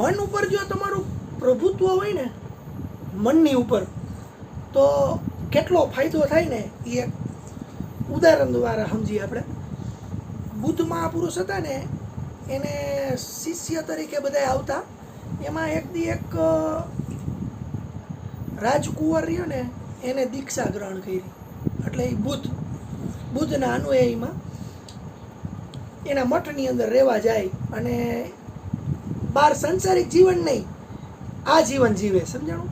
મન ઉપર જો તમારું પ્રભુત્વ હોય ને, મનની ઉપર, તો કેટલો ફાયદો થાય ને એ એક ઉદાહરણ દ્વારા સમજીએ આપણે. બુદ્ધ મહાપુરુષ હતા ને, એને શિષ્ય તરીકે બધા આવતા. એમાં એક રાજકુંવર રહ્યો ને, એને દીક્ષા ગ્રહણ કરી. એટલે એ બુદ્ધના અનુયાયીમાં એના મઠની અંદર રહેવા જાય અને બહાર સંસારિક જીવન નહીં, આ જીવન જીવે. સમજાણું?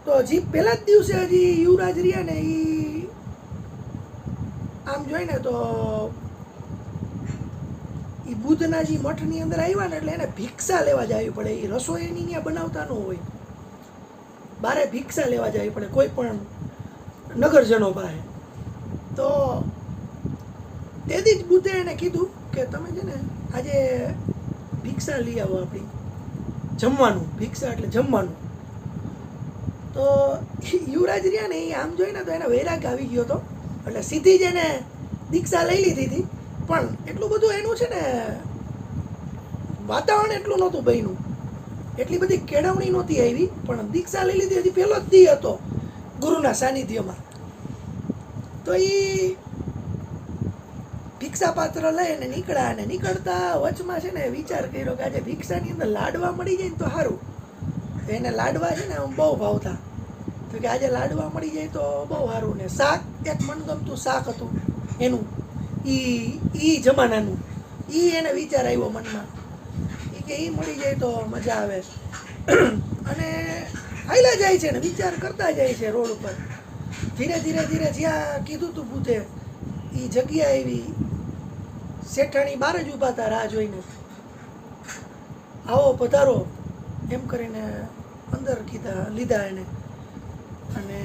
તો હજી પહેલા જ દિવસે હજી યુવરાજ રહ્યા ને, એ આમ જોઈને તો એ બુદ્ધના જે મઠની અંદર આવ્યા ને, એટલે એને ભિક્ષા લેવા જવી પડે. એ રસોઈ એની ત્યાં બનાવતા ન હોય, બારે ભિક્ષા લેવા જવી પડે કોઈ પણ નગરજનો પાસે. તો તેથી જ બુદ્ધે એને કીધું કે તમે છે ને આજે ભિક્ષા લઈ આવો, આપણી જમવાનું. ભિક્ષા એટલે જમવાનું. તો યુવરાજ રહ્યા ને, એ આમ જોઈને તો એને વૈરાગ આવી ગયો હતો. એટલે સીધી જ એને દીક્ષા લઈ લીધી હતી. પણ એટલું બધું એનું છે ને વાતાવરણ એટલું નહોતું બન્યું, એટલી બધી કેળવણી નહોતી આવી. પણ દીક્ષા લઈ લીધી હતી, પહેલો જ દી હતો ગુરુના સાનિધ્યમાં. તો એ ભિક્ષા પાત્ર લઈને નીકળ્યા. અને નીકળતા વચમાં છે ને વિચાર કર્યો કે આજે ભિક્ષાની અંદર લાડવા મળી જાય ને તો સારું. એને લાડવા છે ને બહુ ભાવતા. તો કે આજે લાડવા મળી જાય તો બહુ સારું. ને શાક, એક મનગમતું શાક હતું એનું, ઈ જમાનાનું. એને વિચાર આવ્યો મનમાં કે એ મળી જાય તો મજા આવે. અને હાલ્યા જાય છે ને વિચાર કરતા જાય છે રોડ ઉપર. ધીરે ધીરે જ્યાં કીધું તું બુદ્ધે એ જગ્યા એવી, શેઠાણી બહાર જ ઊભા હતા રાહ જોઈને. આવો પધારો એમ કરીને અંદર લીધા એને. અને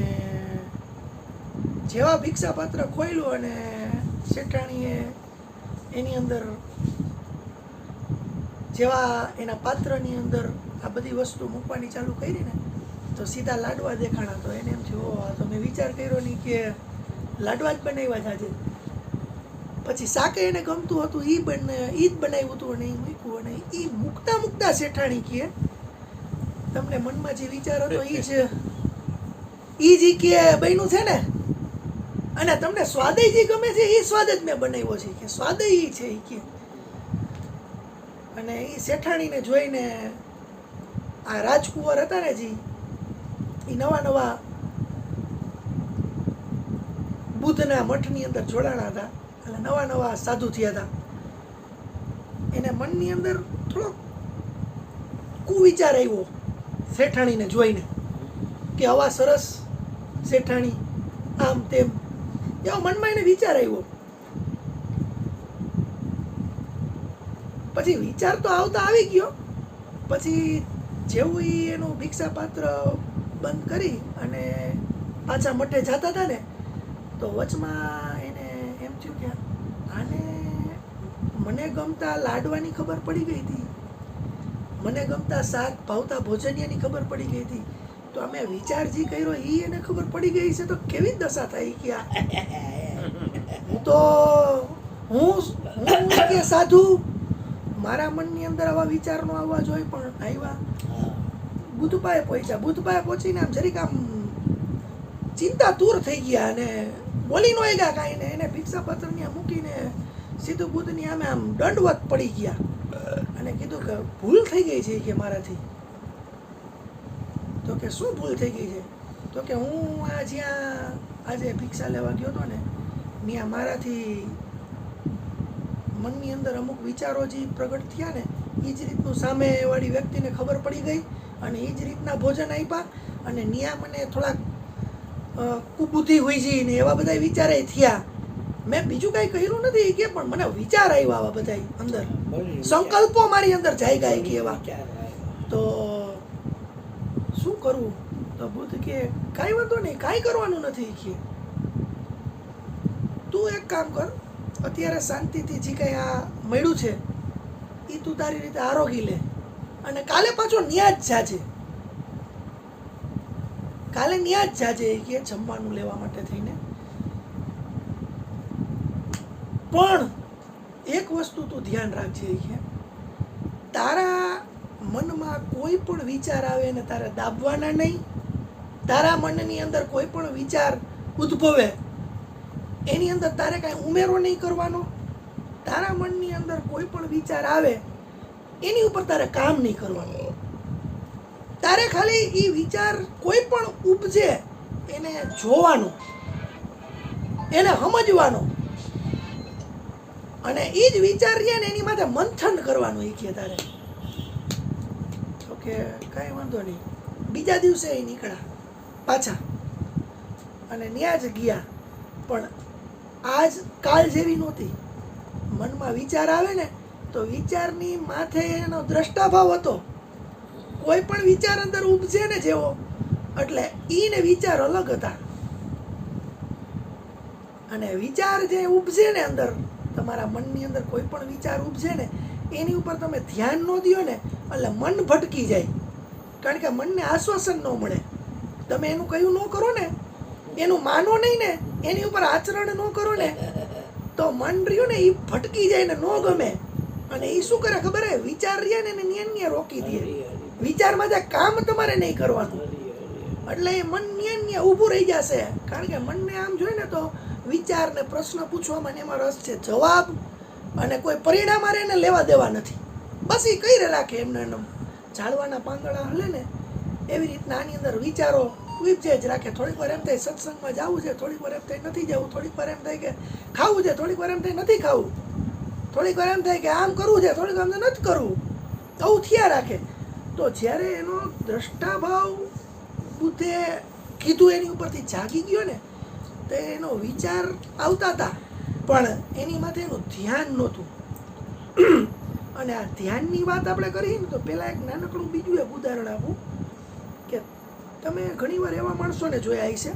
જેવા ભિક્ષા પાત્ર ખોલ્યું અને શેઠાણીએ એની અંદર જેવા એના પાત્રની અંદર આ બધી વસ્તુ મૂકવાની ચાલુ કરી ને, તો સીધા લાડવા દેખાણા. તો એને એમ થયું, તો મેં વિચાર કર્યો નહીં કે લાડવા જ બનાવ્યા છે આજે. પછી શાકે એને ગમતું હતું એ જ બનાવ્યું હતું અને એ મૂક્યું. અને એ મૂકતા શેઠાણી કહે, તમને મનમાં જે વિચાર હતો એ જ કે બન્યું છે ને, અને તમને સ્વાદ જે ગમે છે એ સ્વાદ જ મેં બનાવ્યો છે, કે સ્વાદ એ છે એ કે. અને એ શેઠાણીને જોઈને આ રાજકુંવર હતા ને જી, એ નવા બુદ્ધના મઠની અંદર જોડાણા હતા. એટલે નવા સાધુ થયા હતા. એને મનની અંદર થોડો કુવિચાર આવ્યો શેઠાણીને જોઈને કે આવા સરસ શેઠાણી, આમ તેમ, એવો મનમાં એને વિચાર આવ્યો. પછી વિચાર તો આવતા આવી ગયો. પછી જેવું એનું ભિક્ષા પાત્ર બંધ કરી અને પાછા મઠે જતા હતા ને, તો વચમાં એને એમ થયું કે આને મને ગમતા લાડવાની ખબર પડી ગઈ હતી, મને ગમતા શાક ભાવતા ભોજનિયાની ખબર પડી ગઈ હતી. તો અમે વિચાર જે કર્યો એ એને ખબર પડી ગઈ છે, તો કેવી દશા થઈ કે હું કે સાધુ, મારા મનની અંદર આવા વિચાર નો આવવા જોઈએ, પણ આવ્યા. બુદ્ધ પાસે પહોંચ્યા. બુદ્ધ પાસે પહોંચીને આમ જરીક આમ ચિંતા દૂર થઈ ગયા અને બોલી નો ગયા કાંઈ ને. એને ભિક્ષા પાત્ર ત્યાં મૂકીને સીધું બુદ્ધની આમે આમ દંડવત પડી ગયા અને કીધું કે ભૂલ થઈ ગઈ છે કે મારાથી. તો કે શું ભૂલ થઈ ગઈ છે? તો કે હું જ્યાં આજે ભિક્ષા લેવા ગયો હતો ને, ત્યાં મારાથી મનની અંદર અમુક વિચારો જે પ્રગટ થયા ને, એ જ રીતનું સામેવાળી વ્યક્તિને ખબર પડી ગઈ અને એ જ રીતના ભોજન આપ્યા. અને ત્યાં મને થોડાક કુબુદ્ધિ હોય છે ને એવા બધા વિચારે થયા. મેં બીજું કાંઈ કર્યું નથી કે, પણ મને વિચાર આવ્યા આવા બધા અંદર, સંકલ્પો મારી અંદર જાય ગાય કે એવા. તો શું કરવું? તો બુદ્ધ કે કાંઈ વાંધો નહીં, કાંઈ કરવાનું નથી કે, તું એક કામ કર, અત્યારે શાંતિથી જે કંઈ આ મળ્યું છે એ તું તારી રીતે આરોગી લે અને કાલે પાછો ન્યા જ જાજે. કાલે ન્યા જ જાજે કે જમવાનું લેવા માટે થઈને. પણ એક વસ્તુ તું ધ્યાન રાખજે કે તારા મનમાં કોઈ પણ વિચાર આવે ને તારે દાબવાના નહીં. તારા મનની અંદર કોઈ પણ વિચાર ઉદ્ભવે એની અંદર તારે કાંઈ ઉમેરો નહીં કરવાનો. તારા મનની અંદર કોઈ પણ વિચાર આવે એની ઉપર તારે કામ નહીં કરવાનું. તારે ખાલી એ વિચાર કોઈ પણ ઉપજે એને જોવાનો, એને સમજવાનો, અને એ જ વિચાર છે ને એની માથે મંથન કરવાનું. એ કે તારે ઓકે કાંઈ વાંધો નહીં. બીજા દિવસે એ નીકળ્યા પાછા અને ન્યા જ ગયા, પણ આજ કાલ જેવી નહોતી. મનમાં વિચાર આવે ને તો વિચારની માથે એનો દ્રષ્ટાભાવ હતો. કોઈ પણ વિચાર અંદર ઉપજે ને જેવો એટલે ઈ ને વિચાર અલગ હતા. અને વિચાર જે ઉપજે ને અંદર, તમારા મનની અંદર કોઈ પણ વિચાર ઉપજે ને એની ઉપર તમે ધ્યાન ન દો ને એટલે મન ભટકી જાય. કારણ કે મનને આશ્વાસન ન મળે. તમે એનું કયું ન કરો ને, એનું માનો નહીં ને, એની ઉપર આચરણ ન કરો ને તો મન રહ્યું ને એ ભટકી જાય ને ન ગમે. અને એ શું કરે ખબર હે? વિચાર રહ્યા ને એને ન્યા રોકી દે. વિચારમાં જે કામ તમારે નહીં કરવાનું એટલે એ મન ન્યા ઊભું રહી જશે. કારણ કે મનને આમ જોઈએ ને તો વિચાર ને પ્રશ્ન પૂછવામાં એમાં રસ છે. જવાબ અને કોઈ પરિણામ આરે એને લેવા દેવા નથી. બસ એ કઈ રાખે એમને એમ. ઝાડવાના પાંદડા હલે ને એવી રીતના આની અંદર વિચારો ઉપજે જ રાખે. થોડીક વાર એમ થાય સત્સંગમાં જવું છે, થોડીક વાર એમ થાય નથી જવું, થોડીક વાર એમ થાય કે ખાવું છે, થોડીક વાર એમ થાય નથી ખાવું, થોડીક વાર એમ થાય કે આમ કરવું છે, થોડીક વાર નથી કરવું. આવું થયા રાખે. તો જ્યારે એનો દ્રષ્ટાભાવ બુદ્ધે કીધું એની ઉપરથી જાગી ગયો ને તો એનો વિચાર આવતા હતા પણ એની માથે એનું ધ્યાન નહોતું. અને આ ધ્યાનની વાત આપણે કરીએ ને તો પહેલાં એક નાનકડું બીજું એક ઉદાહરણ આપું કે તમે ઘણીવાર એવા માણસોને જોયા હશે,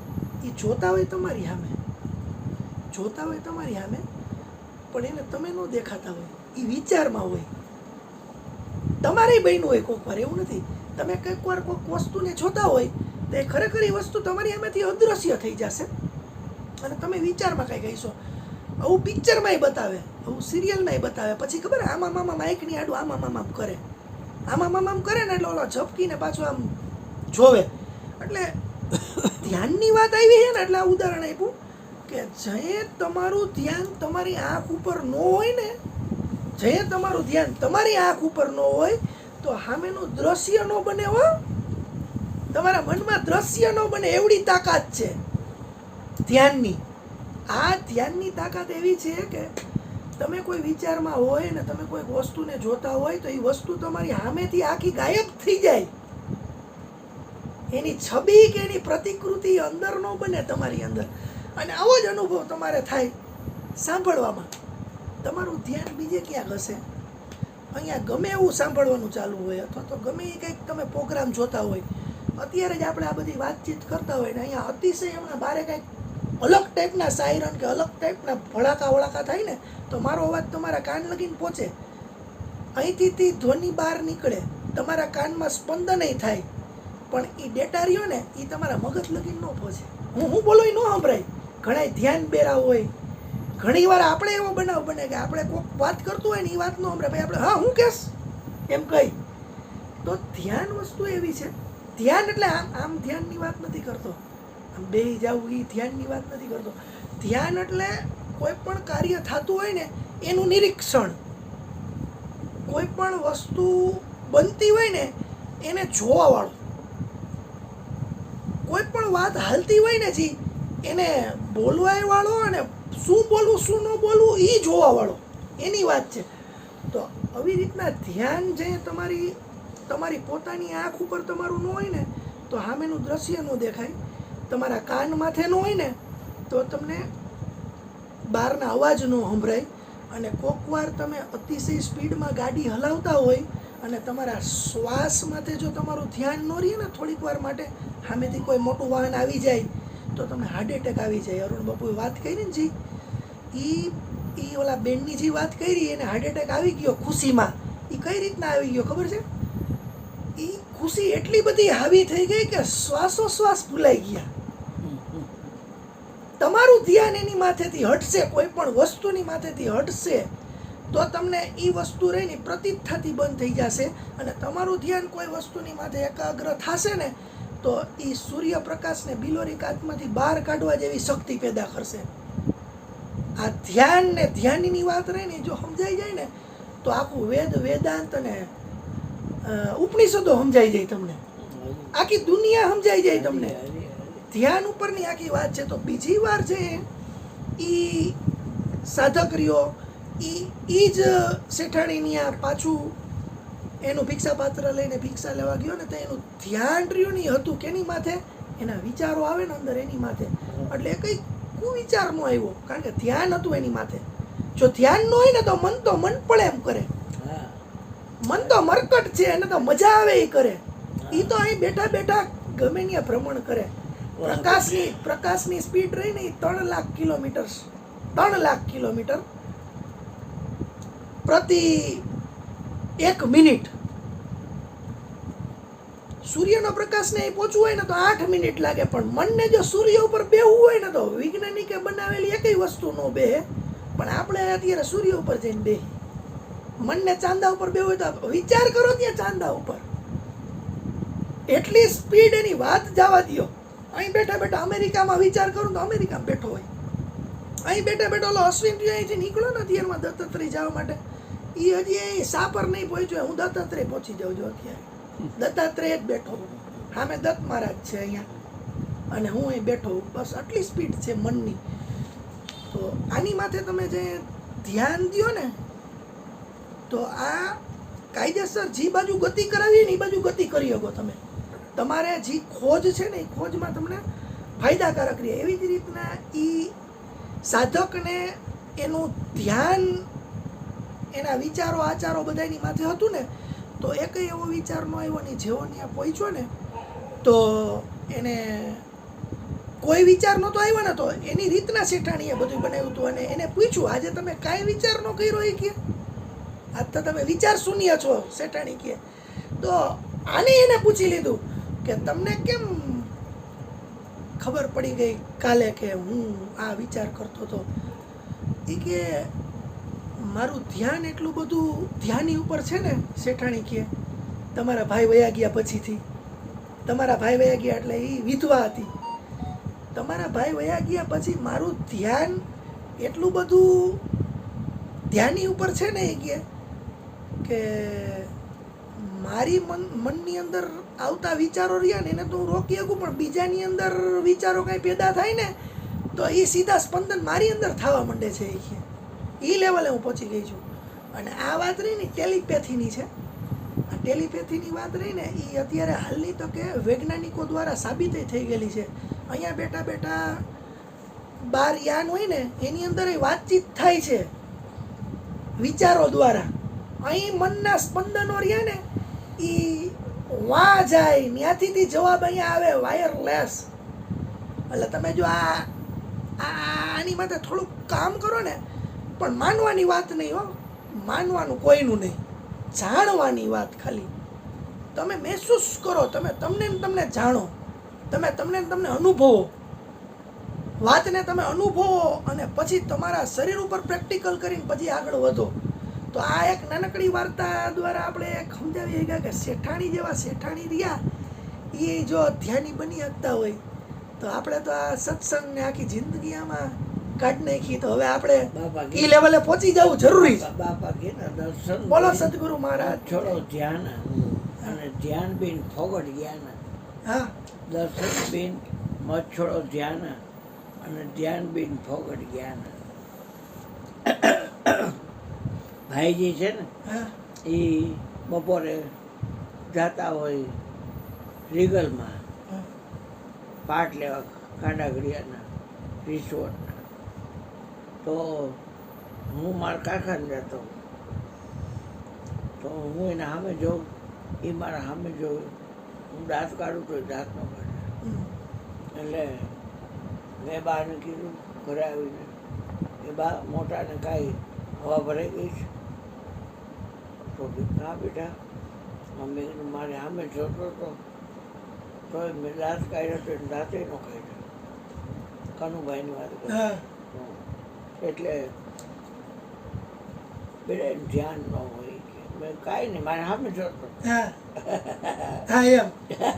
એ જોતા હોય તમારી સામે, જોતા હોય તમારી સામે પણ એને તમે ન દેખાતા હોય, એ વિચારમાં હોય. તમારે બન્યું હોય કોઈક વાર, એવું નથી. તમે કંઈક વાર કોઈક વસ્તુને જોતા હોય તો એ ખરેખર એ વસ્તુ તમારી સામેથી અદૃશ્ય થઈ જશે અને તમે વિચારમાં કંઈ કહીશો. આવું પિક્ચરમાંય બતાવે, આવું સિરિયલમાંય બતાવે. પછી ખબર આમાં મામા માઇકની આડું આમાં આમ કરે, આમાં આમ કરે ને એટલે ઓલો ઝપકીને પાછું આમ જોવે. એટલે ધ્યાનની વાત આવી છે ને એટલે આ ઉદાહરણ આપ્યું કે જે તમારું ધ્યાન તમારી આંખ ઉપર ન હોય ને, જે તમારું ધ્યાન તમારી આંખ ઉપર ન હોય તો સામેનું દ્રશ્ય ન બને. હો, તમારા મનમાં દ્રશ્ય ન બને એવડી તાકાત છે ધ્યાનની. આ ધ્યાનની તાકાત એવી છે કે તમે કોઈ વિચારમાં હોય ને તમે કોઈ વસ્તુને જોતા હોય તો એ વસ્તુ તમારી સામેથી આખી ગાયબ થઈ જાય. એની છબી કે એની પ્રતિકૃતિ અંદર ન બને તમારી અંદર. અને આવો જ અનુભવ તમારે થાય સાંભળવામાં. તમારું ધ્યાન બીજે ક્યાંક હશે, અહીંયા ગમે એવું સાંભળવાનું ચાલુ હોય અથવા તો ગમે એ કંઈક તમે પ્રોગ્રામ જોતા હોય. અત્યારે જ આપણે આ બધી વાતચીત કરતા હોય ને અહીંયા અતિશય હમણાં બારે કંઈક અલગ ટાઈપના સાયરન કે અલગ ટાઈપના ભડાકા થાય ને તો મારો અવાજ તમારા કાન લગીને પહોંચે. અહીંથી તે ધ્વનિ બહાર નીકળે, તમારા કાનમાં સ્પંદનય થાય, પણ એ ડેટા રહ્યો ને એ તમારા મગજ લગીને ન પહોંચે. હું બોલું એ ન સંભળાય. ઘણા ધ્યાન બેરા હોય. ઘણી વાર આપણે એવો બનાવ બને કે આપણે કોઈક વાત કરતું હોય ને એ વાત ન સંભળાય, ભાઈ આપણે હા હું કહેશ એમ કહી. તો ધ્યાન વસ્તુ એવી છે. ધ્યાન એટલે આમ ધ્યાનની વાત નથી કરતો, આમ બેહી જવું એ ધ્યાનની વાત નથી કરતો. ધ્યાન એટલે કોઈ પણ કાર્ય થતું હોય ને એનું નિરીક્ષણ. કોઈ પણ વસ્તુ બનતી હોય ને એને જોવાવાળો. કોઈ પણ વાત હાલતી હોય ને જી એને બોલવાવાળો અને શું બોલવું શું ન બોલવું એ જોવાવાળો, એની વાત છે. તો આવી રીતના ધ્યાન જે તમારી પોતાની આંખ ઉપર તમારું ન હોય ને તો સામેનું દ્રશ્ય ન દેખાય. તમારા કાન માથે ન હોય ને તો તમને બહારના અવાજ ન સંભળાય. અને કોક વાર તમે અતિશય સ્પીડમાં ગાડી હલાવતા હોય અને તમારા શ્વાસ માથે જો તમારું ધ્યાન ન રહે ને થોડીક વાર માટે, સામેથી કોઈ મોટું વાહન આવી જાય તો તમને હાર્ટ એટેક આવી જાય. અરુણ બાપુએ વાત કરી ને જી, એ ઓલા બેનની જે વાત કરી એને હાર્ટ એટેક આવી ગયો ખુશીમાં. એ કઈ રીતના આવી ગયો ખબર છે? એ ખુશી એટલી બધી હાવી થઈ ગઈ કે શ્વાસોશ્વાસ ભૂલાઈ ગયા. તમારું ધ્યાન એની માથેથી હટશે, કોઈ પણ વસ્તુની માથેથી હટશે તો તમને એ વસ્તુ રહીને પ્રતીત થતી બંધ થઈ જશે અને તમારું ધ્યાન કોઈ વસ્તુની માથે એકાગ્ર થશે ને તો એ સૂર્યપ્રકાશને બિલોરી કાચમાંથી બહાર કાઢવા જેવી શક્તિ પેદા કરશે. આ ધ્યાન ને ધ્યાનની વાત રહી ને જો સમજાઈ જાય ને તો આખું વેદાંત અને ઉપનિષદો સમજાઈ જાય તમને, આખી દુનિયા સમજાઈ જાય તમને. ધ્યાન ઉપરની આખી વાત છે. તો બીજી વાર છે એ સાધક રહ્યો એ જ શેઠાણીની આ પાછું એનું ભિક્ષા પાત્ર લઈને ભિક્ષા લેવા ગયો ને તો એનું ધ્યાન રહ્યું નહીં હતું કેની માથે, એના વિચારો આવે ને અંદર એની માથે. એટલે કંઈ કુવિચાર નો આવ્યો કારણ કે ધ્યાન હતું એની માથે. જો ધ્યાન ન હોય ને તો મન પડે એમ કરે, મન તો મરકટ છે, એને તો મજા આવે એ કરે. એ તો અહીં બેઠા બેઠા ગમે ત્યાં ભ્રમણ કરે. પ્રકાશની સ્પીડ રહી ને 3 લાખ કિલોમીટર પ્રતિ 1 મિનિટ. સૂર્યનો પ્રકાશને અહીં પહોંચવું હોય ને તો 8 મિનિટ લાગે, પણ મનને જો સૂર્ય ઉપર બેહવું હોય ને તો વૈજ્ઞાનિકે બનાવેલી એકય વસ્તુ નો બેહે. પણ આપણે અત્યારે સૂર્ય ઉપર જઈને બેહી, મનને ચાંદા ઉપર બેહવું હોય તો વિચાર કરો ત્યાં ચાંદા ઉપર. એટલી સ્પીડ એની વાત જવા દો. અહીં બેઠા બેઠા અમેરિકામાં વિચાર કરું તો અમેરિકામાં બેઠો હોય. અહીં બેઠા બેઠો ઓલો અશ્વિન અહીંથી નીકળ્યો ને અત્યારમાં દત્તાત્રેય જવા માટે, એ હજી સાપર નહીં પહોંચ્યો, હું દત્તાત્રેય પહોંચી જાઉં છું અત્યારે. દત્તાત્રેય જ બેઠો, સામે દત્ત મહારાજ છે અહીંયા અને હું અહીં બેઠો. બસ આટલી સ્પીડ છે મનની. તો આની માથે તમે જે ધ્યાન દો ને તો આ કાયદેસર જે બાજુ ગતિ કરાવી ને એ બાજુ ગતિ કરી શકો તમે. તમારે જે ખોજ છે ને એ ખોજમાં તમને ફાયદાકારક રહે. એવી જ રીતના એ સાધકને એનું ધ્યાન એના વિચારો આચારો બધાની માથે હતું ને તો એકય એવો વિચાર ન આવ્યો નહીં. જેવો ત્યાં પહોંચ્યો ને તો એને કોઈ વિચાર નહોતો આવ્યો ને તો એની રીતના શેઠાણીએ બધું બનાવ્યું હતું. અને એને પૂછ્યું આજે તમે કાંઈ વિચાર ન કર્યો એ કે આજ તો તમે વિચાર શૂન્ય છો શેઠાણી કે. તો આને એને પૂછી લીધું કે તમને કેમ ખબર પડી ગઈ કાલે કે હું આ વિચાર કરતો હતો. એ કે મારું ધ્યાન એટલું બધું ધ્યાની ઉપર છે ને શેઠાણી કે તમારા ભાઈ વયા ગયા પછીથી. તમારા ભાઈ વયા ગયા એટલે એ વિધવા હતી. તમારા ભાઈ વયા ગયા પછી મારું ધ્યાન એટલું બધું ધ્યાની ઉપર છે ને એ કે મારી મનની અંદર આવતા વિચારો રહ્યા ને એને તો હું રોકી શકું, પણ બીજાની અંદર વિચારો કાંઈ પેદા થાય ને તો એ સીધા સ્પંદન મારી અંદર થવા માંડે છે. એ લેવલે હું પહોંચી ગઈ છું. અને આ વાત રહી ને ટેલિપેથીની છે. આ ટેલિપેથીની વાત રહી ને એ અત્યારે હાલની તો કે વૈજ્ઞાનિકો દ્વારા સાબિત થઈ ગયેલી છે. અહીંયા બેઠા બેઠા બાર યાન હોય ને એની અંદર એ વાતચીત થાય છે વિચારો દ્વારા. અહીં મનના સ્પંદનો રહ્યા ને એ વાં જાય, ત્યાંથી જવાબ અહીંયા આવે વાયરલેસ. એટલે તમે જો આની માટે થોડુંક કામ કરો ને, પણ માનવાની વાત નહીં હો, માનવાનું કોઈનું નહીં, જાણવાની વાત ખાલી. તમે મહેસૂસ કરો, તમને જાણો, તમને અનુભવો, વાતને તમે અનુભવો અને પછી તમારા શરીર ઉપર પ્રેક્ટિકલ કરીને પછી આગળ વધો. તો આ એક નાનકડી વાર્તા દ્વારા આપણે એક સમજાવીએ કે શેઠાણી જેવા શેઠાણી રહ્યા એ જો ધ્યાની બની શકતા હોય તો આપણે તો આ સત્સંગને આખી જિંદગી આમાં કાઢી નાખી. તો હવે આપણે એ લેવલે પહોંચી જવું જરૂરી છે. બાપા કે દર્શન બોલો સદગુરુ મહારાજ. છોડો ધ્યાન અને ધ્યાન બિન ફોગટ જ્ઞાન. હા, દર્શન બિન મત છોડો ધ્યાન અને ધ્યાન બિન ફોગટ જ્ઞાન. ભાઈજી છે ને હા, એ બપોરે જાતા હોય રીગલમાં પાટ લેવા કાંડાઘડિયાના રિસોર્ટના. તો હું મારા કાકાને જતો, તો હું એના સામે જોઉં, એ મારા સામે જોઉં. હું દાંત કાઢું તો દાંત ન કાઢે. એટલે મેં બાને કીધું ઘરે આવીને કે બા મોટાને કાંઈ હવા ભરાઈ ગઈ છે? તો હા બેટા. મમ્મી કીધું મારે સામે જોતો હતો તો મેં દાંત કાઢ્યો તો દાંતે ન કાઢ્યો. કનુભાઈની વાત કરી. એટલે બેટા એનું ધ્યાન ન હોય કે મેં કાંઈ નહીં મારે સામે જોતો હા હા એમ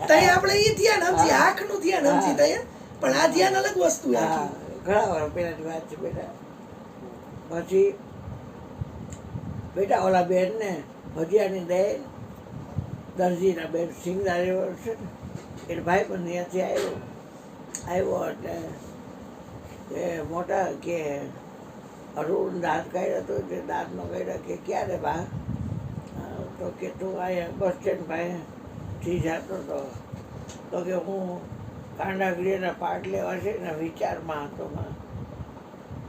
તઈ આપણે ઈ ધ્યાન સમજી આંખનું ધ્યાન સમજી તઈ પણ આ ધ્યાન અલગ વસ્તુ હા આખી ઘણા વાર પહેલાંની વાત છે બેટા પછી બેટા ઓલા બેનને ભજીયાની દે દરજીના બેન સિંગદારી છે ને એટલે ભાઈ પણ ત્યાંથી આવ્યો એટલે એ મોટા કે અરુણ દાંત કાઢ્યા તો તે દાંતનો કાઢ્યા કે ક્યારે બા તો કે તું અહીંયા બસ સ્ટેન્ડ પાસેથી જતો હતો તો કે હું કાંડાગીરીના પાઠ લેવા છે ને વિચારમાં હતો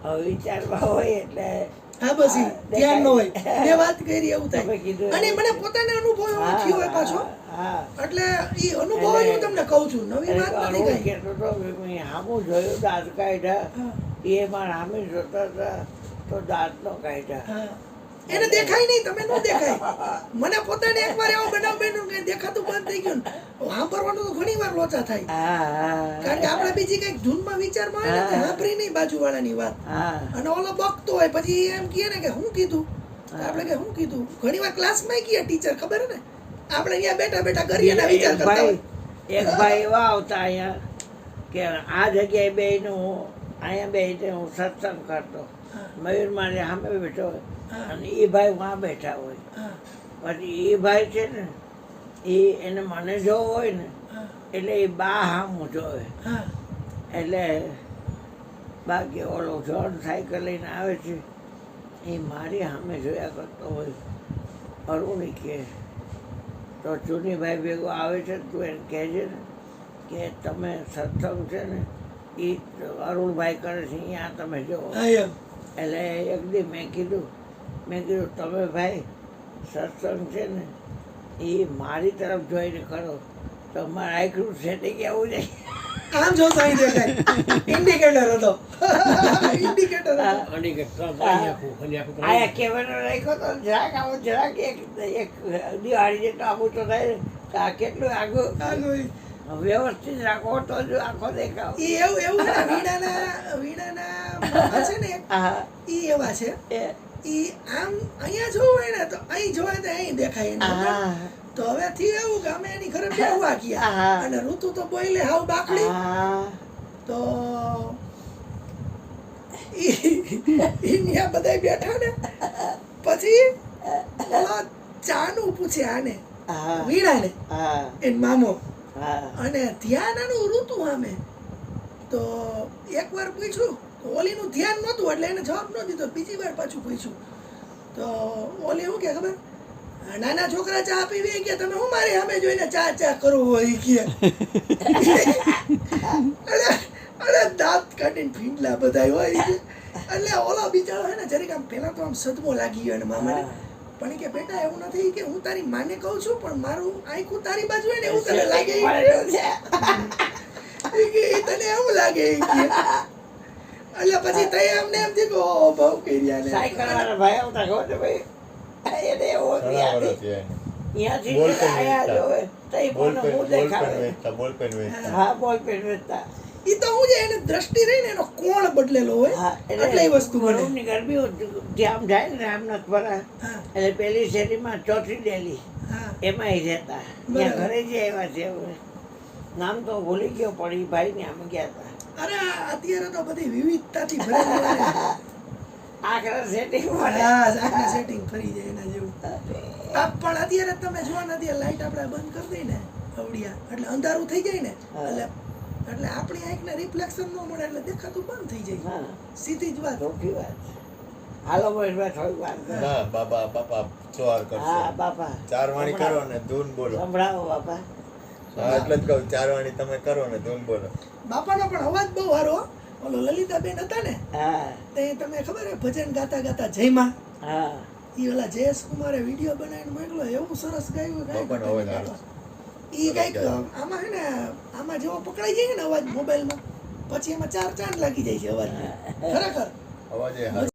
હવે વિચારમાં હોય એટલે હા બસ ઈ ધ્યાન ન હોય મેં વાત કરી એવું તમે થાય કીધું અને મને પોતાને અનુભવ એવો થયો હોય પાછો હા એટલે ઈ અનુભવ જ હું તમને કહું છું નવી વાત નથી કઈ કહેતો હતો કે મેં સામું જોયું દાંત કાઢ્યા હા, એ મારા સામે જોતા હતા તો દાંત નો કાઢ્યા હા. એને દેખાય નહીં તમે ન દેખાય મને પોતાને એકવાર એવો બનાવ બન્યો કે દેખાતું બંધ થઈ ગયું ને સાંભળવાનું તો ઘણી વાર લોચા થાય કારણ કે આપણે બીજી કઈક ધૂનમાં વિચારમાં હોય ને તે સાંભળી નહીં બાજુવાળાની વાત હા અને ઓલો બકતો હોય પછી એમ કહે ને કે હું કીધું આપણે કે હું કીધું ઘણી વાર ક્લાસમાં કહે ટીચર ખબર હે ને આપણે અહીંયા બેઠા બેઠા કરીએ ને વિચાર કરતા હોય એક ભાઈ એવા આવતા અહીંયા કે આ જગ્યાએ બેહીને હું અહીંયા બેહીને હું સત્સંગ કરતો હા, મયુર મારે સામે બેઠો હોય હા, અને એ ભાઈ વાં બેઠા હોય હા, પછી એ ભાઈ છે ને એને મને જોવો હોય ને હા, એટલે એ બા સામું જોવે હા, એટલે બાકી ઓલો જોન સાયકલ લઈને આવે છે એ મારી સામે જોયા કરતો હોય અરુણી કે તો ચુનીભાઈ ભેગો આવે છે તું એને કહેજે ને કે તમે સત્સંગ છે ને એ અરુણભાઈ કરે છે અહીંયા તમે જુઓ હા, એમ. એટલે એક દી મેં કીધું તમે ભાઈ સત્સંગ છે ને એ મારી તરફ જોઈને કરો તો મારા આખરું સેટિંગ એવું જાય આમ જો સાઈ દેખાય ઇન્ડિકેટર હતો ઇન્ડિકેટર હતો આયા કેમેરો રાખ્યો તો જરાક આવો જરાક એક દિવાળી જેટલો આવું તો થાય ને કે આ કેટલું આગું આગળ વ્યવસ્થિત રાખો તો જો આખો દેખાવ ઈ એવું હે ને વીણાના મામા છે ને હા ઈ એવા છે એ ઈ આમ અહીંયા જોવું હોય ને તો અહીં જોવે તો અહીં દેખાય એને હા તો હવે થી એવું કે અમે એની ઘરે બેહવા ગયા હા. અને ઋતુ તો બોલે હાવ બાકડી હા તો ઈ બધા બેઠા ને પછી ઓલા ચાનું પૂછે આને હા વીણાને હા એન મામો હા અને ધ્યાન આનું ઋતુ સામે તો એકવાર પૂછ્યું તો ઓલીનું ધ્યાન નહોતું એટલે એને જવાબ ન દીધો બીજી વાર પાછું પૂછ્યું તો ઓલી શું કે ખબર નાના છોકરા ચા પીવી કે તમે હું મારી સામે જોઈને ચા ચા કરવું હોય કે અરે દાંત કાઢીને ફીંડલા બધા હોય ઈ કે. એટલે ઓલો બિચારો હે ને જરીક આમ પહેલા તો આમ સદમો લાગી ગયો એને મામાને પણ ઈ કે બેટા એવું નથી કે હું તારી માને કહું છું પણ મારું આંખું તારી બાજુ હોય ને એવું તને લાગે ઈ કે ઈ તને એવું લાગે ઈ કે એટલે પછી તઈ અમને એમ થયું કે ઓ બહુ કર્યા ને સાયકલ વાળા ભાઈ આવતા ખબર છે ભાઈ એને એવો અહીંયાથી આયા જોવે તઈ બોલ દેખાવે હા બોલ પેન વેચતા ઈ તો હું જે એને દ્રષ્ટિ રહી ને એનો કોણ બદલેલો હોય હા એટલે એ વસ્તુ બને ઘરોની ગરબી જે આમ જાય ને રામનાથપરા હા એટલે પેલી શેરીમાં ચોથી ડેલી હા એમાં રહેતા ત્યાં બરાબર. ઘરે જ આવ્યા છે હવે. નામ તો ભૂલી ગયો પણ એ ભાઈ ને અમે ગયા હતા અરે અત્યારે તો બધી વિવિધતાથી ભરેલી હોય ને. આખરા સેટિંગ હા આગળ સેટિંગ ફરી જાય એના જેવું આ પણ અત્યારે તમે જુઓ ને અત્યારે લાઈટ આપણે બંધ કરી દઈએ ને અવડિયા એટલે અંધારું થઈ જાય ને એટલે આપણી આંખને રિફ્લેક્શન ન મળે એટલે દેખાતું બંધ થઈ જાય હા સીધી જ વાત ખોટી વાત હાલો ભાઈ થોડીક વાત કરો. ના બાપા બાપા ચોર હા કરશે બાપા ચાર વાણી કરો ને ધૂન બોલો સંભળાવો બાપા હા એટલે જ કહું ચાર વાણી તમે કરો ને ધૂન બોલો બાપાનો પણ અવાજ બહુ સારો હો. ઓલો લલિતાબેન હતા ને હા તે તમે ખબર હે ભજન ગાતા ગાતા જયમાં હા ઈ ઓલા જયેશ કુમારે વિડીયો બનાવીને મોકલો એવું સરસ ગાયું બાપાનો અવાજ સારો. ઈ કઈક આમાં હે ને આમાં જેવો પકડાઈ જાય ને અવાજ મોબાઈલમાં પછી એમાં ચાર ચાંદ લાગી જાય છે અવાજ ખરેખર અવાજ એ હારો.